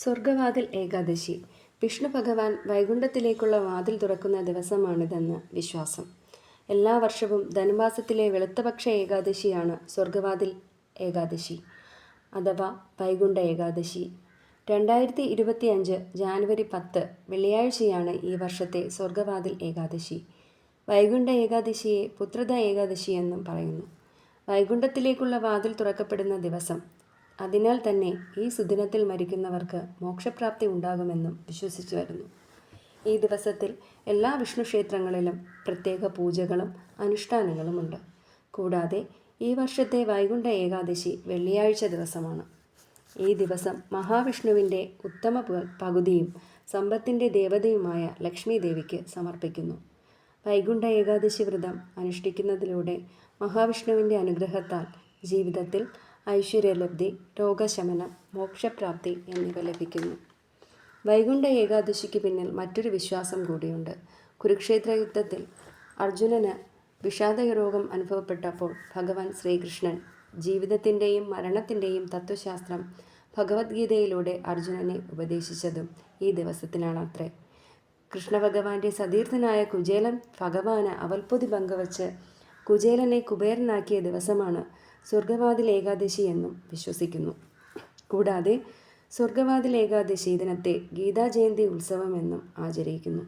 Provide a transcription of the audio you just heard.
സ്വർഗവാതിൽ ഏകാദശി വിഷ്ണു ഭഗവാൻ വൈകുണ്ഠത്തിലേക്കുള്ള വാതിൽ തുറക്കുന്ന ദിവസമാണിതെന്ന് വിശ്വാസം. എല്ലാ വർഷവും ധനുമാസത്തിലെ വെളുത്തപക്ഷ ഏകാദശിയാണ് സ്വർഗവാതിൽ ഏകാദശി അഥവാ വൈകുണ്ഠ ഏകാദശി. 2025 ജാനുവരി 10 വെള്ളിയാഴ്ചയാണ് ഈ വർഷത്തെ സ്വർഗവാതിൽ ഏകാദശി. വൈകുണ്ഠ ഏകാദശിയെ പുത്രദ ഏകാദശി എന്നും പറയുന്നു. വൈകുണ്ഠത്തിലേക്കുള്ള വാതിൽ തുറക്കപ്പെടുന്ന ദിവസം. അതിനാൽ തന്നെ ഈ സുദിനത്തിൽ മരിക്കുന്നവർക്ക് മോക്ഷപ്രാപ്തി ഉണ്ടാകുമെന്നും വിശ്വസിച്ചു വരുന്നു. ഈ ദിവസത്തിൽ എല്ലാ വിഷ്ണു ക്ഷേത്രങ്ങളിലും പ്രത്യേക പൂജകളും അനുഷ്ഠാനങ്ങളുമുണ്ട്. കൂടാതെ ഈ വർഷത്തെ വൈകുണ്ഠ ഏകാദശി വെള്ളിയാഴ്ച ദിവസമാണ്. ഈ ദിവസം മഹാവിഷ്ണുവിൻ്റെ ഉത്തമ പകുതിയും സമ്പത്തിൻ്റെ ദേവതയുമായ ലക്ഷ്മി ദേവിക്ക് സമർപ്പിക്കുന്നു. വൈകുണ്ഠ ഏകാദശി വ്രതം അനുഷ്ഠിക്കുന്നതിലൂടെ മഹാവിഷ്ണുവിൻ്റെ അനുഗ്രഹത്താൽ ജീവിതത്തിൽ ഐശ്വര്യലബ്ധി, രോഗശമനം, മോക്ഷപ്രാപ്തി എന്നിവ ലഭിക്കുന്നു. വൈകുണ്ഠ ഏകാദശിക്ക് പിന്നിൽ മറ്റൊരു വിശ്വാസം കൂടിയുണ്ട്. കുരുക്ഷേത്ര യുദ്ധത്തിൽ അർജുനന് വിഷാദരോഗം അനുഭവപ്പെട്ടപ്പോൾ ഭഗവാൻ ശ്രീകൃഷ്ണൻ ജീവിതത്തിൻ്റെയും മരണത്തിൻ്റെയും തത്വശാസ്ത്രം ഭഗവത്ഗീതയിലൂടെ അർജുനനെ ഉപദേശിച്ചതും ഈ ദിവസത്തിനാണത്രേ. കൃഷ്ണഭഗവാന്റെ സതീർത്ഥനായ കുചേലൻ ഭഗവാന് അവൽപ്പൊതി പങ്കുവച്ച് കുചേലനെ കുബേരനാക്കിയ ദിവസമാണ് സ്വർഗവാതിൽ ഏകാദശി എന്നും വിശ്വസിക്കുന്നു. കൂടാതെ സ്വർഗവാതിൽ ഏകാദശി ദിനത്തെ ഗീതാജയന്തി ഉത്സവം എന്നും ആചരിക്കുന്നു.